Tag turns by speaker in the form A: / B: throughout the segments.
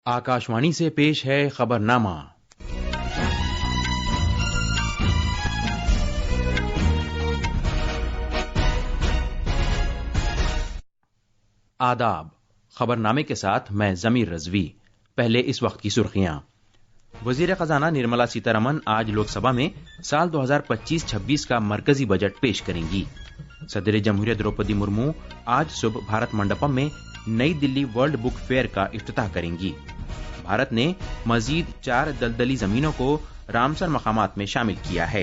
A: आकाशवाणी से पेश है खबरनामा। आदाब। खबरनामे के साथ मैं जमीर रजवी। पहले इस वक्त की सुर्खियां। वजीर खजाना निर्मला सीतारमन आज लोकसभा में साल 2025-26 का मरकजी बजट पेश करेंगी। सदर जमहूरियत द्रौपदी मुर्मू आज सुबह भारत मंडपम में नई दिल्ली वर्ल्ड बुक फेयर का इफ्तिताह करेंगी। भारत ने मजीद 4 दलदली जमीनों को रामसर मकामात में शामिल किया है।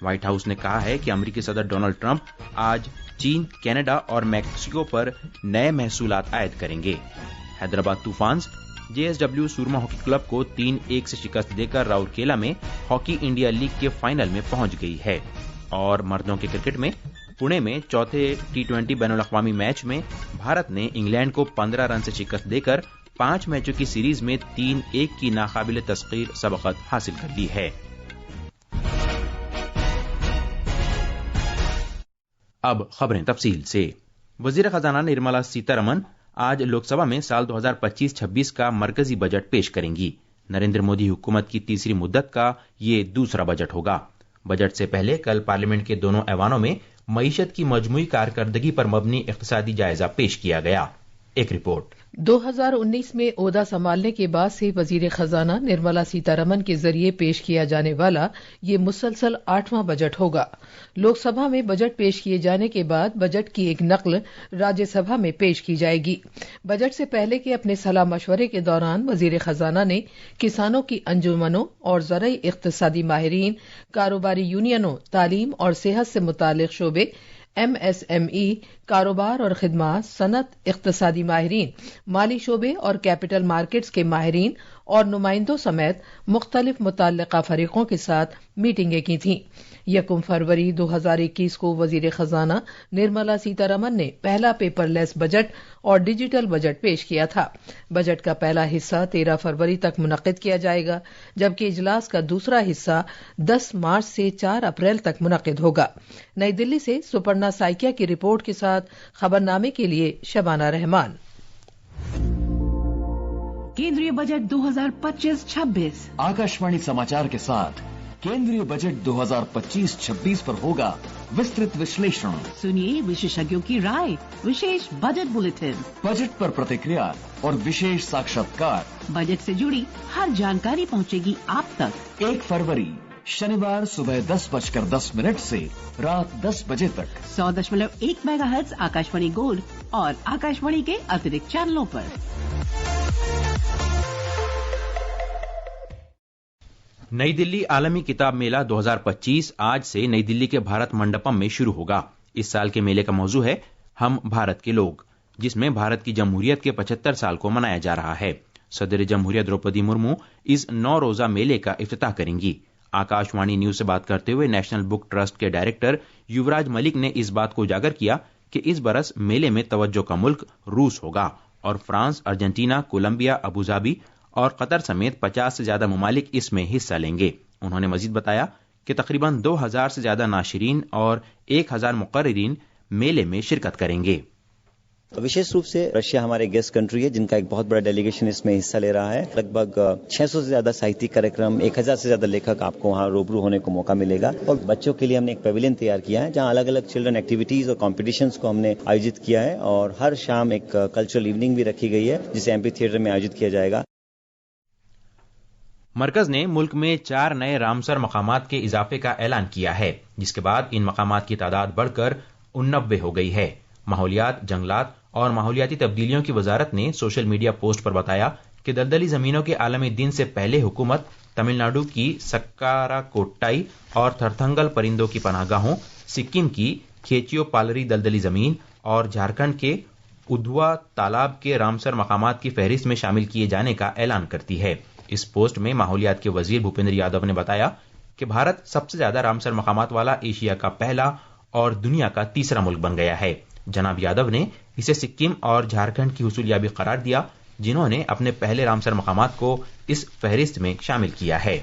A: व्हाइट हाउस ने कहा है कि अमेरिकी सदर डोनाल्ड ट्रंप आज चीन, कनाडा और मैक्सिको पर नए महसूलात आयद करेंगे। हैदराबाद तूफान जेएसडब्ल्यू सूरमा हॉकी क्लब को 3-1 से शिकस्त देकर राउरकेला में हॉकी इंडिया लीग के फाइनल में पहुंच गई है। और मर्दों के क्रिकेट में पुणे में चौथे T20 बैनुल-अक़वामी मैच में भारत ने इंग्लैंड को 15 रन से शिकस्त देकर 5 मैचों की सीरीज में 3-1 की नाकाबिले तस्खीर सबकत हासिल कर ली है। अब खबरें तफसील से। वजीर खजाना निर्मला सीतारमन आज लोकसभा में साल 2025-26 का मरकजी बजट पेश करेंगी। नरेंद्र मोदी हुकूमत की तीसरी मुद्दत का ये दूसरा बजट होगा। बजट से पहले कल पार्लियामेंट के दोनों ऐवानों में मईशत की मजमूई कारकर्दगी पर मबनी इक्तिसादी जायजा पेश किया गया। एक रिपोर्ट।
B: 2019 में ओहदा संभालने के बाद से वजीर खजाना निर्मला सीतारमन के जरिए पेश किया जाने वाला ये मुसलसल 8वां बजट होगा। लोकसभा में बजट पेश किए जाने के बाद बजट की एक नकल राज्यसभा में पेश की जाएगी। बजट से पहले के अपने सलाह मशवरे के दौरान वजीर खजाना ने किसानों की अंजुमनों और ज़राई इक्तिसादी माहिरीन, कारोबारी यूनियनों, तालीम और सेहत से मुतालिक शोबे, MSME, कारोबार और खिदमात, सनत, इक्तिसादी माहिरीन, माली शोबे और कैपिटल मार्केट्स के माहिरीन और नुमाइंदों समेत मुख्तलिफ मुतल्लिका फरीकों के साथ मीटिंगें की थीं। 1 फरवरी 2021 को वजीर खजाना निर्मला सीतारमन ने पहला पेपरलेस बजट और डिजिटल बजट पेश किया था। बजट का पहला हिस्सा 13 फरवरी तक मुनक्किद किया जाएगा, जबकि इजलास का दूसरा हिस्सा 10 मार्च से 4 अप्रैल तक मुनक्किद होगा। नई दिल्ली से सुपर्णा साइकिया की रिपोर्ट के साथ खबरनामे के लिए शबाना रहमान।
C: केंद्रीय बजट 2025-26
D: आकाशवाणी समाचार के साथ केंद्रीय बजट 2025-26 पर होगा विस्तृत विश्लेषण।
C: सुनिए विशेषज्ञों की राय, विशेष बजट बुलेटिन,
D: बजट पर प्रतिक्रिया और विशेष साक्षात्कार।
C: बजट से जुड़ी हर जानकारी पहुंचेगी आप तक।
D: 1 फरवरी शनिवार सुबह 10:10 से रात 10 बजे तक
C: 100.1 मेगाहर्ट्ज आकाशवाणी गोल्ड और आकाशवाणी के अतिरिक्त चैनलों पर।
A: नई दिल्ली आलमी किताब मेला 2025 आज से नई दिल्ली के भारत मंडपम में शुरू होगा। इस साल के मेले का मौजू है हम भारत के लोग, जिसमें भारत की जमहूरियत के 75 साल को मनाया जा रहा है। सदर जमहूरियत द्रौपदी मुर्मू इस 9 रोजा मेले का इफ्तिताह करेंगी। आकाशवाणी न्यूज से बात करते हुए नेशनल बुक ट्रस्ट के डायरेक्टर युवराज मलिक ने इस बात को उजागर किया कि इस बरस मेले में तवज्जो का मुल्क रूस होगा और फ्रांस, अर्जेंटीना, कोलंबिया, अबूधाबी और कतर समेत 50 से ज्यादा ममालिक इसमें हिस्सा लेंगे। उन्होंने मजीद बताया कि तकरीबन 2000 से ज्यादा नाशिरीन और 1000 मुकर्रिरीन मेले में शिरकत करेंगे।
E: विशेष रूप से रशिया हमारे गेस्ट कंट्री है, जिनका एक बहुत बड़ा डेलीगेशन इसमें हिस्सा ले रहा है। लगभग 600 से ज्यादा साहित्यिक कार्यक्रम, 1000 से ज्यादा लेखक आपको वहाँ रूबरू होने को मौका मिलेगा। और बच्चों के लिए हमने एक पेविलियन तैयार किया है, जहाँ अलग अलग चिल्ड्रन एक्टिविटीज और कॉम्पिटिशन्स को हमने आयोजित किया है। और हर शाम एक कल्चरल इवनिंग भी रखी गई है, जिसे एमपी थिएटर में आयोजित किया जाएगा।
A: मरकज ने मुल्क में 4 नए रामसर मकामात के इजाफे का ऐलान किया है, जिसके बाद इन मकामात की तादाद बढ़कर 89 हो गई है। माहौलियात, जंगलात और माहौलियाती तब्दीलियों की वजारत ने सोशल मीडिया पोस्ट पर बताया कि दलदली जमीनों के आलमी दिन से पहले हुकूमत तमिलनाडु की सक्कारा कोट्टाई और थरथंगल परिंदों की पनाहगाहों, सिक्किम की खेचियो पालरी दलदली जमीन और झारखंड के उधवा तालाब के रामसर मकामात की फहरिस्त में शामिल किए जाने का ऐलान करती है। इस पोस्ट में माहौलियात के वजीर भूपेंद्र यादव ने बताया कि भारत सबसे ज्यादा रामसर मकामात वाला एशिया का पहला और दुनिया का तीसरा मुल्क बन गया है। जनाब यादव ने इसे सिक्किम और झारखंड की हुसूलियाबी करार दिया, जिन्होंने अपने पहले रामसर मकामात को इस फहरिस्त में शामिल किया है।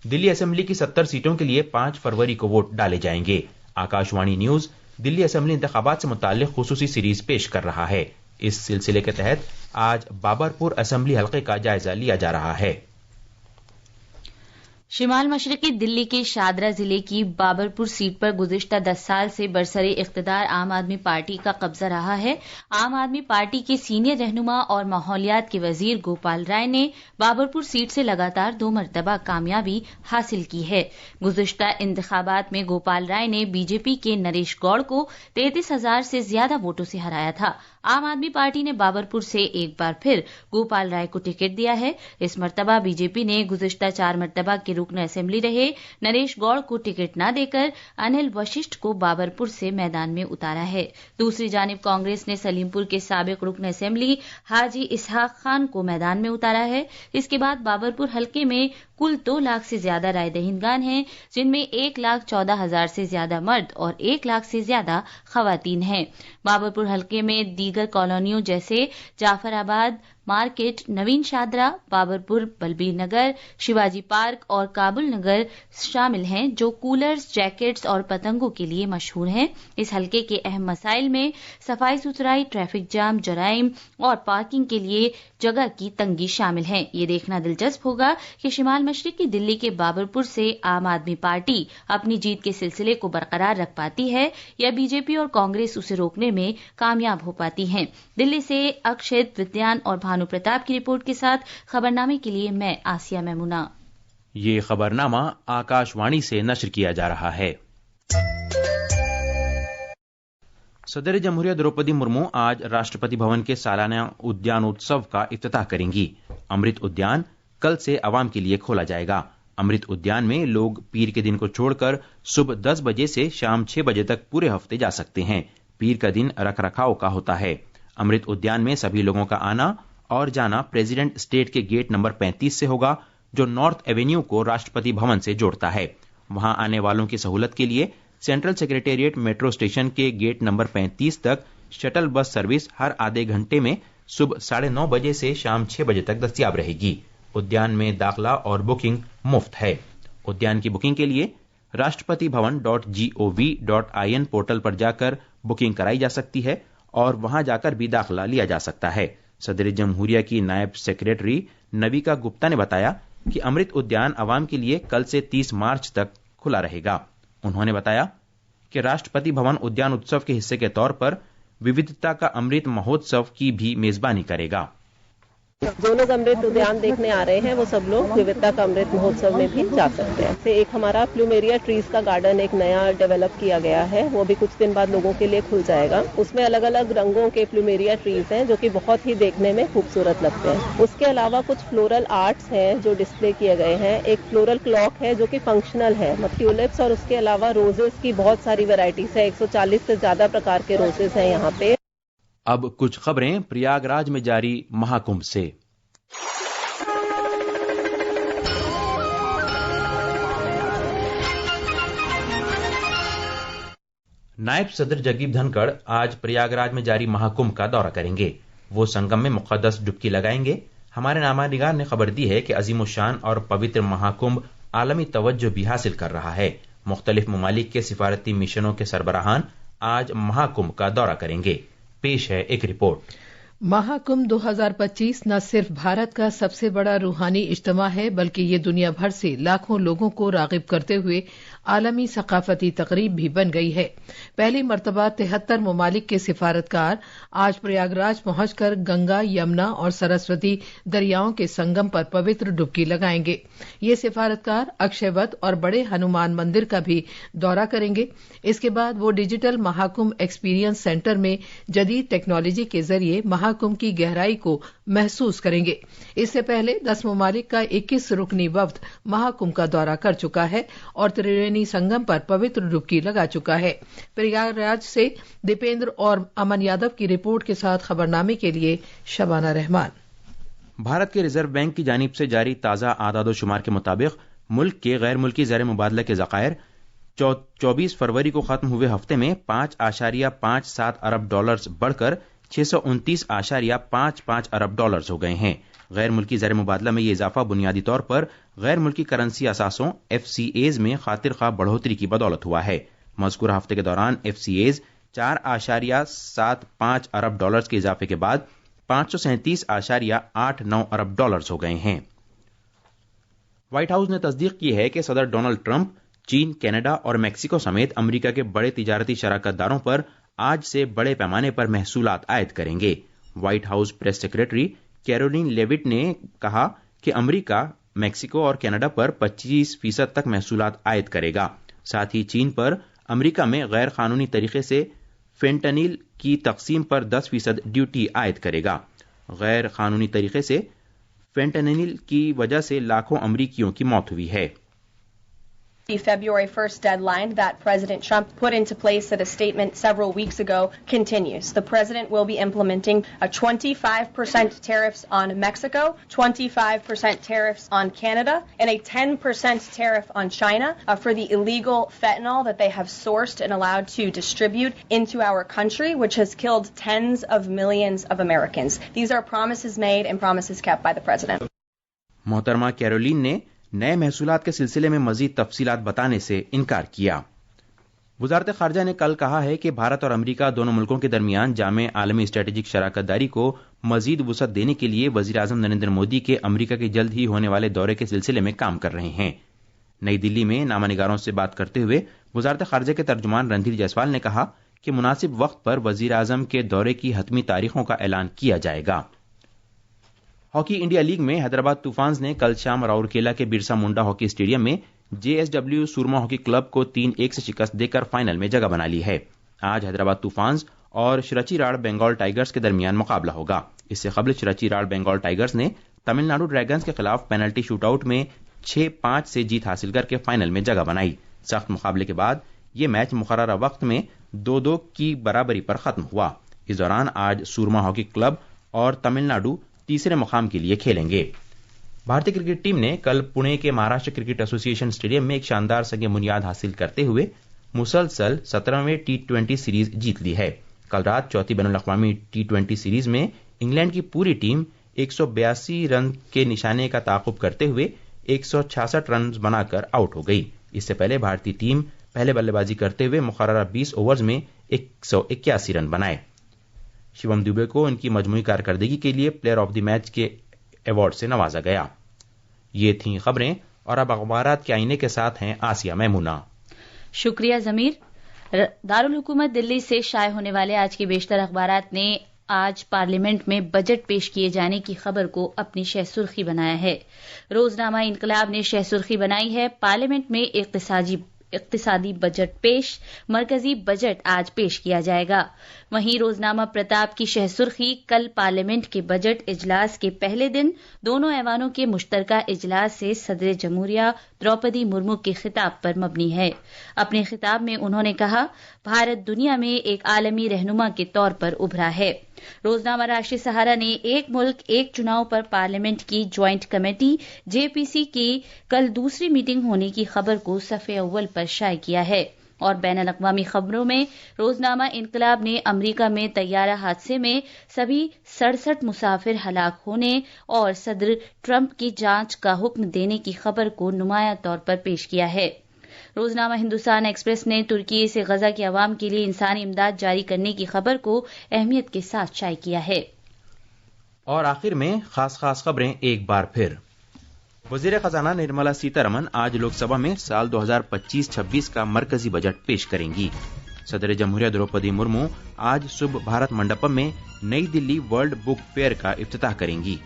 A: दिल्ली असेंबली की 70 सीटों के लिए 5 फरवरी को वोट डाले जाएंगे। आकाशवाणी न्यूज दिल्ली असेंबली इंतखाबात से मुताल्लिक खुसूसी सीरीज पेश कर रहा है। इस सिलसिले के तहत آج بابرپور اسمبلی حلقے کا جائزہ لیا جا رہا ہے۔
F: شمال مشرقی دلی کے شادرہ ضلع کی بابرپور سیٹ پر گزشتہ 10 سال سے برسر اقتدار عام آدمی پارٹی کا قبضہ رہا ہے۔ عام آدمی پارٹی کے سینئر رہنما اور ماحولیات کے وزیر گوپال رائے نے بابرپور سیٹ سے لگاتار 2 مرتبہ کامیابی حاصل کی ہے۔ گزشتہ انتخابات میں گوپال رائے نے بی جے پی کے نریش گوڑ کو 33,000 سے زیادہ ووٹوں سے ہرایا تھا۔ عام آدمی پارٹی نے بابرپور سے ایک بار پھر گوپال رائے کو ٹکٹ دیا ہے۔ اس مرتبہ بی جے پی نے گزشتہ 4 مرتبہ کے رکن اسمبلی رہے نریش گوڑ کو ٹکٹ نہ دے کر انل وششٹ کو بابرپور سے میدان میں اتارا ہے۔ دوسری جانب کانگریس نے سلیم پور کے سابق رکن اسمبلی حاجی اسحاق خان کو میدان میں اتارا ہے۔ اس کے بعد بابرپور حلقے میں کل 2 لاکھ سے زیادہ رائے دہندگان ہیں، جن میں 1,14,000 سے زیادہ مرد اور 1 لاکھ سے زیادہ خواتین ہیں۔ بابرپور حلقے میں دیگر کالونیوں جیسے جعفر آباد مارکیٹ، نوین شادرہ، بابرپور، بلبیر نگر، شیواجی پارک اور کابل نگر شامل ہیں، جو کولرز، جیکٹس اور پتنگوں کے لیے مشہور ہیں۔ اس حلقے کے اہم مسائل میں صفائی ستھرائی، ٹریفک جام، جرائم اور پارکنگ کے لیے جگہ کی تنگی شامل ہیں۔ یہ دیکھنا دلچسپ ہوگا کہ شمال مشرقی دلی کے بابرپور سے عام آدمی پارٹی اپنی جیت کے سلسلے کو برقرار رکھ پاتی ہے یا بی جے پی اور کانگریس اسے روکنے میں کامیاب ہو پاتی ہیں۔ دلی سے اکشت ودیان اور بھانو پرتاپ کی رپورٹ کے ساتھ خبرنامے کے لیے میں آسیہ میمونہ۔
A: یہ خبرنامہ آکاش وانی سے نشر کیا جا رہا ہے۔ صدر جمہوریہ دروپدی مرمو آج راشٹرپتی بھون کے سالانہ ادیانوتسو کا افتتاح کریں گی۔ امرت ادیان کل سے عوام کے لیے کھولا جائے گا۔ امرت ادیان میں لوگ پیر کے دن کو چھوڑ کر صبح 10 بجے سے شام 6 بجے تک پورے ہفتے جا سکتے ہیں۔ پیر کا دن رکھ رکھاؤ کا ہوتا ہے۔ امرت ادیان میں سبھی لوگوں کا آنا اور جانا پریزیڈنٹ اسٹیٹ کے گیٹ نمبر 35 سے ہوگا، جو نارتھ ایونیو کو راشٹرپتی بھون سے جوڑتا ہے۔ وہاں آنے والوں کی سہولت کے لیے سینٹرل سیکریٹریٹ میٹرو اسٹیشن کے گیٹ نمبر 35 تک شٹل بس سروس ہر آدھے گھنٹے میں صبح 9:30 بجے سے شام 6 بجے تک دستیاب رہے گی۔ ادیان میں داخلہ اور بکنگ مفت ہے۔ ادیان کی بکنگ کے لیے راشٹرپتی بھون .gov.in پورٹل پر جا کر بکنگ کرائی جا سکتی ہے اور وہاں جا کر بھی داخلہ لیا جا سکتا ہے۔ صدر جمہوریہ کی نائب سیکریٹری نویکا گپتا نے بتایا کہ امرت ادیان عوام کے لیے کل سے 30 مارچ تک کھلا رہے گا۔ انہوں نے بتایا کہ راشٹرپتی بھون ادیان اتسو کے حصے کے طور پر وودھتا کا امرت مہوتسو کی بھی میزبانی کرے گا۔
G: جو لوگ امرت ادیان دیکھنے آ رہے ہیں وہ سب لوگ وودھتا کا امرت مہوتسو میں بھی جا سکتے ہیں۔ ایک ہمارا پلومیریا ٹریز کا گارڈن ایک نیا ڈیولپ کیا گیا ہے، وہ بھی کچھ دن بعد لوگوں کے لیے کھل جائے گا۔ اس میں الگ الگ رنگوں کے پلومیریا ٹریز ہیں جو کہ بہت ہی دیکھنے میں خوبصورت لگتے ہیں۔ اس کے علاوہ کچھ فلورل آرٹس ہیں جو ڈسپلے کیے گئے ہیں۔ ایک فلورل کلاک ہے جو کہ فنکشنل ہے، ٹیولپس، اور اس کے علاوہ روزز کی بہت ساری ویرائٹیز ہیں۔ 140 سے زیادہ پرکار کے روزز ہیں یہاں پہ۔
A: اب کچھ خبریں پریاگ راج میں جاری مہاکمبھ سے۔ نائب صدر جگدیپ دھنکڑ آج پریاگ راج میں جاری مہاکمبھ کا دورہ کریں گے۔ وہ سنگم میں مقدس ڈبکی لگائیں گے۔ ہمارے نامہ نگار نے خبر دی ہے کہ عظیم الشان اور پوتر مہاکمبھ عالمی توجہ بھی حاصل کر رہا ہے۔ مختلف ممالک کے سفارتی مشنوں کے سربراہان آج مہاکمبھ کا دورہ کریں گے۔ پیش ہے ایک رپورٹ۔
B: مہاکمبھ 2025 نہ صرف بھارت کا سب سے بڑا روحانی اجتماع ہے بلکہ یہ دنیا بھر سے لاکھوں لوگوں کو راغب کرتے ہوئے عالمی ثقافتی تقریب بھی بن گئی ہے۔ پہلی مرتبہ 73 ممالک کے سفارتکار آج پریاگ راج پہنچ کر گنگا، یمنا اور سرسوتی دریاؤں کے سنگم پر پوتر ڈبکی لگائیں گے۔ یہ سفارتکار اکشے وت اور بڑے ہنومان مندر کا بھی دورہ کریں گے۔ اس کے بعد وہ ڈیجیٹل مہاکمبھ ایکسپیرینس سینٹر میں جدید ٹیکنالوجی کے ذریعے مہاکمبھ کی گہرائی کو محسوس کریں گے۔ اس سے پہلے 10 ممالک کا 21 رکنی وفد مہاکمبھ کا دورہ کر چکا ہے اور ترونی سنگم پر پوتر ڈبکی لگا چکا ہے۔ پریاگ راج سے دیپیندر اور امن یادو کی رپورٹ کے ساتھ خبرنامے کے لیے شبانہ رحمان۔
A: بھارت کے ریزرو بینک کی جانب سے جاری تازہ اعداد و شمار کے مطابق ملک کے غیر ملکی زیر مبادلہ کے ذخائر 24 فروری کو ختم ہوئے ہفتے میں 5.57 ارب ڈالرز بڑھ کر 629.55 ارب ڈالرز ہو گئے ہیں۔ غیر ملکی زیر مبادلہ میں یہ اضافہ بنیادی طور پر غیر ملکی کرنسی اثاثوں FCAs میں خاطر خواہ بڑھوتری کی بدولت ہوا ہے۔ مذکورہ ہفتے کے دوران FCAs 4.75 ارب ڈالرز کے اضافے کے بعد 537.89 अरब डॉलर्स हो गए हैं। व्हाइट हाउस ने तस्दीक की है कि सदर डोनाल्ड ट्रंप चीन, कनाडा और मेक्सिको समेत अमेरिका के बड़े तिजारती शराकतदारों पर आज से बड़े पैमाने पर महसूलात आयद करेंगे। White house press secretary Karoline Leavitt ने कहा कि अमेरिका मेक्सिको और कनाडा पर 25% तक महसूलात आयद करेगा। साथ ही चीन पर अमेरिका में गैर कानूनी तरीके से फेंटनिल की तकसीम पर 10% ड्यूटी आयद करेगा। गैर कानूनी तरीके से फेंटनिल की वजह से लाखों अमेरिकियों की मौत हुई है।
H: The February 1st deadline that President Trump put into place at a statement several weeks ago continues. The president will be implementing a 25% tariffs on Mexico, 25% tariffs on Canada, and a 10% tariff on China for the illegal fentanyl that they have sourced and allowed to distribute into our country, which has killed tens of millions of Americans. These are promises made and promises kept by the president.
A: मोहतरमा Caroline ने नए महसूलात के सिलसिले में मजीद तफसीलात बताने से इनकार किया। वजारत खारजा ने कल कहा है कि भारत और अमेरिका दोनों मुल्कों के दरमियान जामे आलमी स्ट्रेटेजिक शराकतदारी को मजीद वुसअत देने के लिए वजीर आजम नरेंद्र मोदी के अमेरिका के जल्द ही होने वाले दौरे के सिलसिले में काम कर रहे हैं। नई दिल्ली में नामानिगारों से बात करते हुए वजारत खारजा के तर्जुमान रणधीर जायसवाल ने कहा कि मुनासिब वक्त पर वजीर आजम के दौरे की हतमी तारीखों का ऐलान किया जाएगा। हॉकी इंडिया लीग में हैदराबाद तूफान्स ने कल शाम राउरकेला के बिरसा मुंडा हॉकी स्टेडियम में जेएसडब्ल्यू सुरमा हॉकी क्लब को 3-1 से शिकस्त देकर फाइनल में जगह बना ली है। आज हैदराबाद तूफान्स और शिराचीराड़ बंगाल टाइगर्स के दरमियान मुकाबला होगा। इससे कबल शिराचीराड़ बंगाल टाइगर्स ने तमिलनाडु ड्रैगन्स के खिलाफ पेनल्टी शूटआउट में 6-5 से जीत हासिल करके फाइनल में जगह बनाई। सख्त मुकाबले के बाद ये मैच मुकर्ररा वक्त में 2-2 की बराबरी पर खत्म हुआ। इस दौरान आज सुरमा हॉकी क्लब और तमिलनाडु तीसरे मुकाम के लिए खेलेंगे। भारतीय क्रिकेट टीम ने कल पुणे के महाराष्ट्र क्रिकेट एसोसिएशन स्टेडियम में एक शानदार संग बुनियाद हासिल करते हुए मुसलसल 17वें T20 सीरीज जीत ली है। कल रात चौथी बैनुल-अक़वामी T20 सीरीज में इंग्लैंड की पूरी टीम 182 रन के निशाने का ताक़ुब करते हुए 166 रन बनाकर आउट हो गई। इससे पहले भारतीय टीम पहले बल्लेबाजी करते हुए मुकर्ररा 20 ओवर्स में 181 रन बनाए। शिवम दुबे को उनकी मजमूई कारकर्दगी के लिए प्लेयर ऑफ द मैच के अवार्ड से नवाजा गया। ये थीं खबरें और अब अखबारात के आईने के साथ हैं आसिया मैमूना।
F: शुक्रिया जमीर। दारुल हुकूमत दिल्ली से शाये होने वाले आज के बेशतर अखबारात ने आज पार्लियामेंट में बजट पेश किए जाने की खबर को अपनी शह सुर्खी बनाया है। रोजनामा इनकलाब ने शह सुर्खी बनाई है, पार्लियामेंट में इक्तिसादी बजट पेश, मरकजी बजट आज पेश किया जाएगा। वहीं रोजनामा प्रताप की शह सुर्खी कल पार्लियामेंट के बजट इजलास के पहले दिन दोनों ऐवानों के मुश्तरका इजलास से सदर जमहूरिया द्रौपदी मुर्मू के खिताब पर मबनी है। अपने खिताब में उन्होंने कहा, भारत दुनिया में एक आलमी रहनुमा के तौर पर उभरा है। रोजनामा राष्ट्रीय सहारा ने एक मुल्क एक चुनाव पर पार्लियामेंट की ज्वाइंट कमेटी जेपीसी की कल दूसरी मीटिंग होने की खबर को सफ़े अव्वल पर शाये किया है। और बैनुल अक़वामी खबरों में रोजनामा इनकलाब ने अमरीका में तैयारा हादसे में सभी 67 मुसाफिर हलाक होने और सदर ट्रंप की जांच का हुक्म देने की खबर को नुमाया तौर पर पेश किया है। रोजनामा हिंदुस्तान एक्सप्रेस ने तुर्की से गजा की आवाम के लिए इंसानी इमदाद जारी करने की खबर को अहमियत के साथ शाये किया है।
A: और आखिर में खास खबरें एक बार फिर। वजीर खजाना निर्मला सीतारमन आज लोकसभा में साल 2025-26 का मरकजी बजट पेश करेंगी। सदर जमहूरिया द्रौपदी मुर्मू आज सुबह भारत मंडपम में नई दिल्ली वर्ल्ड बुक फेयर का इफ्तिताह करेंगी।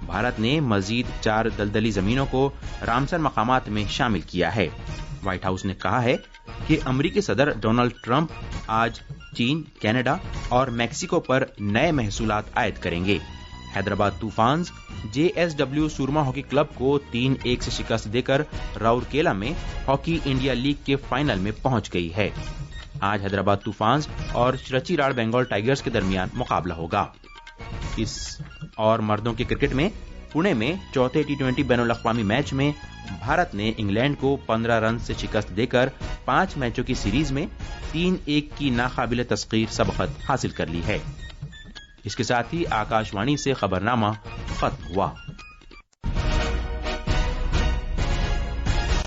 A: भारत ने मजीद 4 दलदली जमीनों को रामसर मकामात में शामिल किया है। व्हाइट हाउस ने कहा है कि अमेरिकी सदर डोनाल्ड ट्रंप आज चीन, कनाडा और मेक्सिको पर नए महसूलात आयद करेंगे। हैदराबाद तूफान्स जेएसडब्ल्यू सुरमा हॉकी क्लब को 3-1 से शिकस्त देकर राउरकेला में हॉकी इंडिया लीग के फाइनल में पहुंच गई है। आज हैदराबाद तूफान्स और शिराचीराड़ बंगाल टाइगर्स के दरमियान मुकाबला होगा। इस और मर्दों के क्रिकेट में पुणे में चौथे T20 बैनुल-अक़वामी मैच में भारत ने इंग्लैंड को 15 रन से शिकस्त देकर 5 मैचों की सीरीज में 3-1 की नाकाबिले तस्कीर सबकत हासिल कर ली है। इसके साथ ही आकाशवाणी से खबरनामा खत्म हुआ।